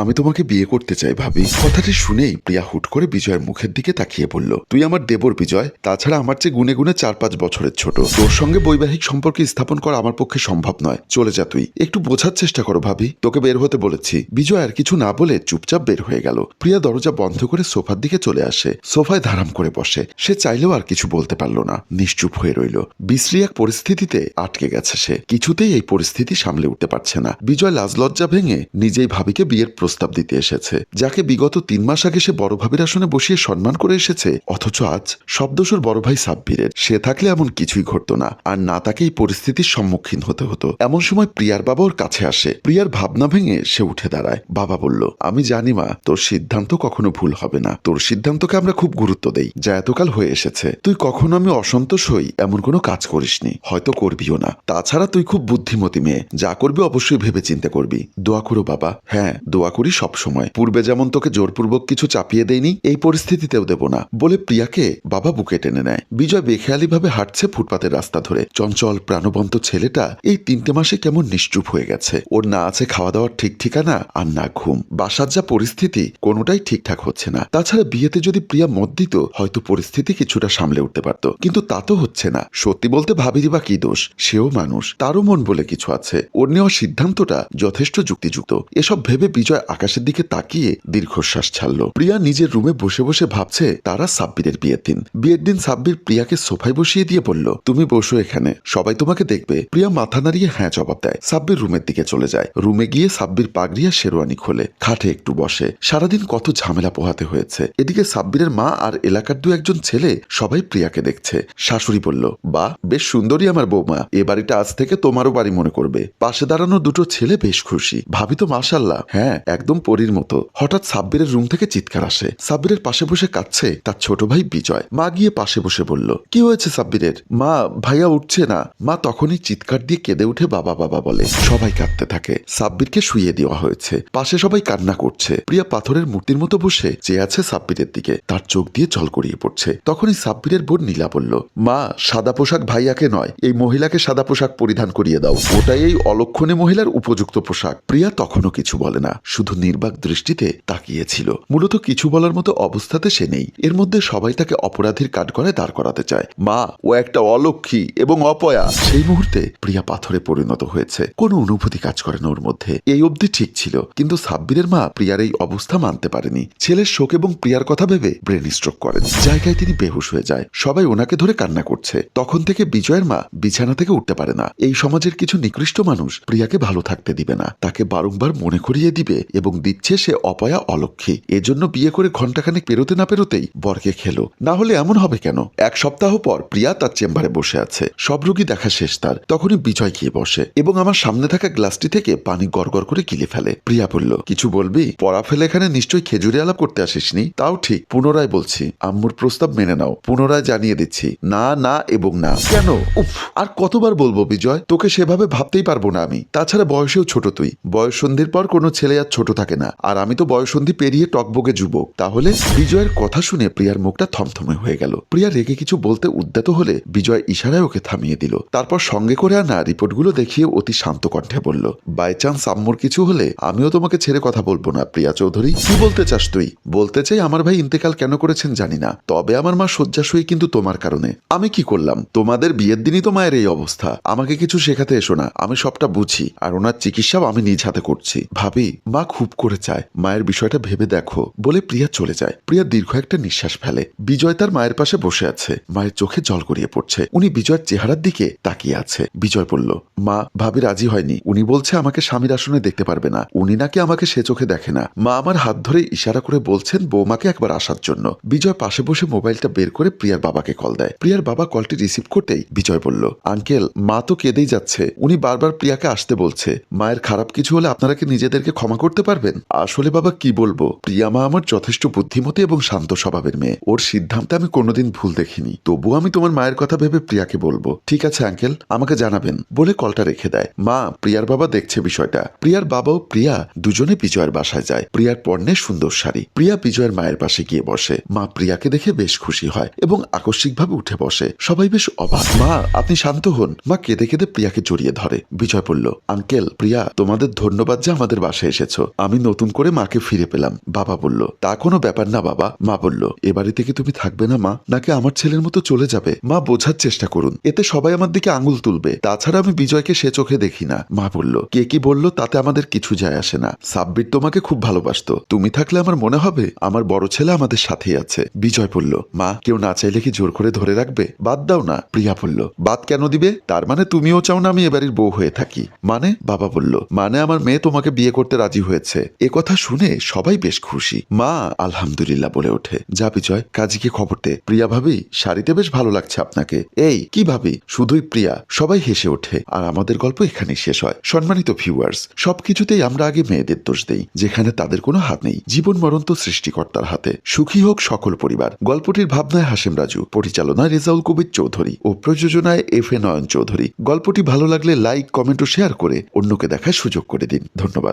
আমি তোমাকে বিয়ে করতে চাই ভাবি। কথাটি শুনেই প্রিয়া হুট করে বিজয়ের মুখের দিকে তাকিয়ে বলল, তুই আমার দেবর বিজয়, তাছাড়া আমার চেয়ে গুনে গুনে 4-5 বছরের ছোট। তোর সঙ্গে বৈবাহিক সম্পর্ক স্থাপন করা আমার পক্ষে সম্ভব নয়। চলে যা তুই। একটু বোঝার চেষ্টা করো ভাবি, তোকে বের হতে বলেছি। বিজয় আর কিছু না বলে চুপচাপ বের হয়ে গেল। প্রিয়া দরজা বন্ধ করে সোফার দিকে চলে আসে, সোফায় ধারাম করে বসে। সে চাইলেও আর কিছু বলতে পারল না, নিশ্চুপ হয়ে রইল। বিশ্রী এক পরিস্থিতিতে আটকে গেছে সে, কিছুতেই এই পরিস্থিতি সামলে উঠতে পারছে না। বিজয় লাজ লজ্জা ভেঙে নিজেই ভাবিকে বিয়ের প্রস্তাব দিতে এসেছে, যাকে বিগত 3 মাস আগে সে বড় ভাবির আসনে বসিয়ে সম্মান করে এসেছে। অথচ আজ সব দোষর বড় ভাই সাব্বিরের। সে থাকলে এমন কিছুই ঘটতো না, আর না তাকে এই পরিস্থিতির সম্মুখীন হতে হতো। এমন সময় প্রিয়ার বাবা ওর কাছে আসে। প্রিয়ার ভাবনা ভেঙে সে উঠে দাঁড়ায়। বাবা বলল, আমি জানি মা, তোর সিদ্ধান্ত কখনো ভুল হবে না। তোর সিদ্ধান্তকে আমরা খুব গুরুত্ব দেই, যা এতকাল হয়ে এসেছে। তুই কখনো আমি অসন্তোষ হই এমন কোনো কাজ করিসনি, হয়তো করবিও না। তাছাড়া তুই খুব বুদ্ধিমতী মেয়ে, যা করবি অবশ্যই ভেবে চিন্তে করবি। দোয়া করো বাবা। হ্যাঁ, দোয়া করি সব সময়। পূর্বে যেমন তোকে জোরপূর্বক কিছু চাপিয়ে দেয়নি, এই পরিস্থিতিতেও দেব না বলে প্রিয়াকে বাবা বুকে টেনে নেয়। বিজয় বেখেয়ালি ভাবে হাঁটছে ফুটপাতের রাস্তা ধরে। চঞ্চল প্রাণবন্ত ছেলেটা এই 3টে মাসে কেমন নিশ্চুপ হয়ে গেছে। ওর না আছে খাওয়া দাওয়ার ঠিক ঠিকানা, আর না ঘুম। বাসার যা পরিস্থিতি, কোনোটাই ঠিকঠাক হচ্ছে না। তাছাড়া বিয়েতে যদি প্রিয়া মত দিত, হয়তো পরিস্থিতি কিছুটা সামলে উঠতে পারত, কিন্তু তা তো হচ্ছে না। সত্যি বলতে ভাবিরই বা কি দোষ, সেও মানুষ, তারও মন বলে কিছু আছে। ওর নেওয়া সিদ্ধান্তটা যথেষ্ট যুক্তিযুক্ত। এসব ভেবে বিজয় আকাশের দিকে তাকিয়ে দীর্ঘশ্বাস ছাড়ল। প্রিয়া নিজের রুমে বসে বসে ভাবছে তারা সাব্বিরের বিয়ের দিন। বিয়ের দিন সাব্বির প্রিয়াকে সোফায় বসিয়ে দিয়ে বলল, তুমি বসো এখানে, সবাই তোমাকে দেখবে। প্রিয়া মাথা নাড়িয়ে হ্যাঁ জবাব দেয়। সাব্বির রুমের দিকে চলে যায়। রুমে গিয়ে সাব্বির পাগড়িয়া শেরওয়ানি খোলে, খাটে একটু বসে। সারাদিন কত ঝামেলা পোহাতে হয়েছে। এদিকে সাব্বিরের মা আর এলাকার 2-1 ছেলে সবাই প্রিয়াকে দেখছে। শাশুড়ি বলল, বাহ, বেশ সুন্দরী আমার বৌমা, এ বাড়িটা আজ থেকে তোমারও বাড়ি মনে করবে। পাশে দাঁড়ানো 2 ছেলে বেশ খুশি। ভাবি তো মাশাল্লাহ, হ্যাঁ একদম পরীর মতো। হঠাৎ সাব্বিরের রুম থেকে চিৎকার আসে। সাব্বিরের পাশে বসে কাঁদছে তার ছোট ভাই বিজয়। মা গিয়ে পাশে বসে বলল, কি হয়েছে সাব্বিরের? মা, ভাইয়া উঠছে না। মা তখনই চিৎকার দিয়ে কেঁদে উঠে বাবা বাবা বলে। সবাই কাঁদতে থাকে। সাব্বিরকে শুইয়ে দেওয়া হয়েছে। পাশে সবাই কান্না করছে। প্রিয়া পাথরের মূর্তির মতো বসে চেয়ে আছে সাব্বিরের দিকে, তার চোখ দিয়ে জল গড়িয়ে পড়ছে। তখনই সাব্বিরের বোন নীলা বলল, মা, সাদা পোশাক ভাইয়াকে নয়, এই মহিলাকে সাদা পোশাক পরিধান করিয়ে দাও। ওটাই এই অলক্ষণে মহিলার উপযুক্ত পোশাক। প্রিয়া তখনও কিছু বলে না, শুধু নির্বাক দৃষ্টিতে তাকিয়েছিল। মূলত কিছু বলার মতো অবস্থাতে সে নেই। এর মধ্যে সবাই তাকে অপরাধীর কাঠগড়ায় দাঁড় করাতে চায়। মা, ও একটা অলক্ষী এবং অপয়া। সেই মুহূর্তে প্রিয়া পাথরে পরিণত হয়েছে। কোনো অনুভূতি কাজ করে না ওর মধ্যে। এই অবধি ঠিক ছিল, কিন্তু সাব্বিরের মা প্রিয়ার এই অবস্থা মানতে পারেনি। ছেলের শোক এবং প্রিয়ার কথা ভেবে ব্রেন স্ট্রোক করেন। জায়গায় তিনি বেহুশ হয়ে যায়। সবাই ওনাকে ধরে কান্না করছে। তখন থেকে বিজয়ের মা বিছানা থেকে উঠতে পারে না। এই সমাজের কিছু নিকৃষ্ট মানুষ প্রিয়াকে ভালো থাকতে দিবে না, তাকে বারংবার মনে করিয়ে দিবে এবং দিচ্ছে সে অপয়া, অলক্ষী। এজন্য বিয়ে করে ঘণ্টাখানেক পেরোতে না পেরোতেই বরকে খেলো। না হলে এমন হবে কেন? 1 সপ্তাহ পর প্রিয়া তার চেম্বারে বসে আছে। সব রোগী দেখা শেষ তার। তখনই বিজয় গিয়ে বসে এবং আমার সামনে থাকা গ্লাসটি থেকে পানি গড়গড় করে গিলে ফেলে। প্রিয়া বলল, কিছু বলবি? পড়া ফেলে এখানে নিশ্চয়ই খেজুরি আলাপ করতে আসিসনি। তাও ঠিক। পুনরায় বলছি, আম্মুর প্রস্তাব মেনে নাও। পুনরায় জানিয়ে দিচ্ছি, না না এবং না। কেন? উফ, আর কতবার বলবো বিজয়, তোকে সেভাবে ভাবতেই পারবো না আমি। তাছাড়া বয়সেও ছোট তুই। বয়ঃসন্ধির পর কোনো ছেলে আর ছোট থাকে না, আর আমি তো বয়ঃসন্ধি পেরিয়ে টকবগে যুবক। তাহলে? বিজয়ের কথা শুনে প্রিয়ার মুখটা থমথমে হয়ে গেল। প্রিয়া রেগে কিছু বলতে উদ্যত হলে বিজয় ইশারায় ওকে থামিয়ে দিল। তারপর সঙ্গে করে আনা রিপোর্টগুলো দেখিয়ে অতি শান্ত কণ্ঠে বলল, বাই চান্স আম্মুর কিছু হলে আমিও তোমাকে ছেড়ে কথা বলবো না প্রিয়া চৌধুরী। কি বলতে চাস তুই? বলতে চাই, আমার ভাই ইন্তেকাল কেন করেছেন জানি না, তবে আমার মা শয্যাশয়ী কিন্তু তোমার কারণে। আমি কি করলাম? তোমাদের বিয়ের দিনই তো মায়ের এই অবস্থা। আমাকে কিছু শেখাতে এসো না, আমি সবটা বুঝি, আর ওনার চিকিৎসাও আমি নিজ হাতে করছি। ভাবি, মা খুব করে চায়, মায়ের বিষয়টা ভেবে দেখো বলে প্রিয়া চলে যায়। প্রিয়া দীর্ঘ একটা নিঃশ্বাস ফেলে। বিজয় তার মায়ের পাশে বসে আছে। মায়ের চোখে জল গড়িয়ে পড়ছে। উনি বিজয়ের চেহারার দিকে তাকিয়ে আছে। বিজয় বলল, মা, ভাবি রাজি হয়নি। উনি বলছে আমাকে স্বামীর আসনে দেখতে পারবে না। উনি নাকি আমাকে সে চোখে দেখে না। মা আমার হাত ধরে ইশারা করে বলছেন বৌমাকে একবার আসার জন্য। বিজয় পাশে বসে মোবাইলটা বের করে প্রিয়ার বাবাকে কল দেয়। প্রিয়ার বাবা কলটি রিসিভ করতেই বিজয় বলল, আঙ্কেল, মা তো কেঁদেই যাচ্ছে। উনি বারবার প্রিয়াকে আসতে বলছে। মায়ের খারাপ কিছু হলে আপনারা কি নিজেদেরকে ক্ষমা করতে পারবেন? আসলে বাবা কি বলবো, প্রিয়া মা আমার যথেষ্ট বুদ্ধিমতী এবং শান্ত স্বভাবের মেয়ে। ওর সিদ্ধান্তে আমি কোনোদিন ভুল দেখিনি। তবুও আমি তোমার মায়ের কথা ভেবে প্রিয়াকে বলবো। ঠিক আছে আঙ্কেল, আমাকে জানাবেন বলে কলটা রেখে দেয়। মা, প্রিয়ার বাবা দেখছে বিষয়টা। প্রিয়ার বাবা ও প্রিয়া দুজনে বিজয়ের বাসায় যায়। প্রিয়ার পরনে সুন্দর শাড়ি। প্রিয়া বিজয়ের মায়ের পাশে গিয়ে বসে। মা প্রিয়াকে দেখে বেশ খুশি হয় এবং আকস্মিকভাবে উঠে বসে। সবাই বেশ অবাক। মা, আপনি শান্ত হন। মা কেঁদে কেঁদে প্রিয়াকে জড়িয়ে ধরে। বিজয় বলল, আঙ্কেল, প্রিয়া, তোমাদের ধন্যবাদ যে আমাদের বাসায় এসেছো। আমি নতুন করে মাকে ফিরে পেলাম। বাবা বলল, তা কোনো ব্যাপার না বাবা। মা বলল, এ বাড়ি থেকে তুমি থাকবে না মা, নাকি আমার ছেলের মতো চলে যাবে? মা বোঝার চেষ্টা করুন, এতে সবাই আমার দিকে আঙুল তুলবে। তাছাড়া আমি বিজয়কে সে চোখে দেখি না। মা বলল, কে কি বলল তাতে আমাদের কিছু যায় আসে না। সাব্বির তোমাকে খুব ভালোবাসতো, তুমি থাকলে আমার মনে হবে আমার বড় ছেলে আমাদের সাথেই আছে। বিজয় বলল, মা কেউ না চাইলে কি জোর করে ধরে রাখবে? বাদ দাও না। প্রিয়া বলল, বাদ কেন দিবে? তার মানে তুমিও চাও না আমি এবাড়ির বউ হয়ে থাকি? মানে? বাবা বলল, মানে আমার মেয়ে তোমাকে বিয়ে করতে রাজি হয়েছে। এ কথা শুনে সবাই বেশ খুশি। মা আলহামদুলিল্লাহ বলে ওঠে। যা বিজয়, কাজীকে খবর দে। প্রিয়া ভাবি, শাড়িতে বেশ ভালো লাগছে আপনাকে। এই কি ভাবি? শুধুই প্রিয়া। সবাই হেসে ওঠে আর আমাদের গল্প এখানেই শেষ হয়। সম্মানিত ভিউয়ার্স, সবকিছুতেই আমরা আগে মেয়েদের দোষ দেই, যেখানে তাদের কোনো হাত নেই। জীবন মরণ তো সৃষ্টিকর্তার হাতে। সুখী হোক সকল পরিবার। গল্পটির ভাবনায় হাশেম রাজু, পরিচালনায় রেজাউল কবির চৌধুরী ও প্রযোজনায় এফ এ নয়ন চৌধুরী। গল্পটি ভালো লাগলে লাইক, কমেন্ট ও শেয়ার করে অন্যকে দেখার সুযোগ করে দিন। ধন্যবাদ।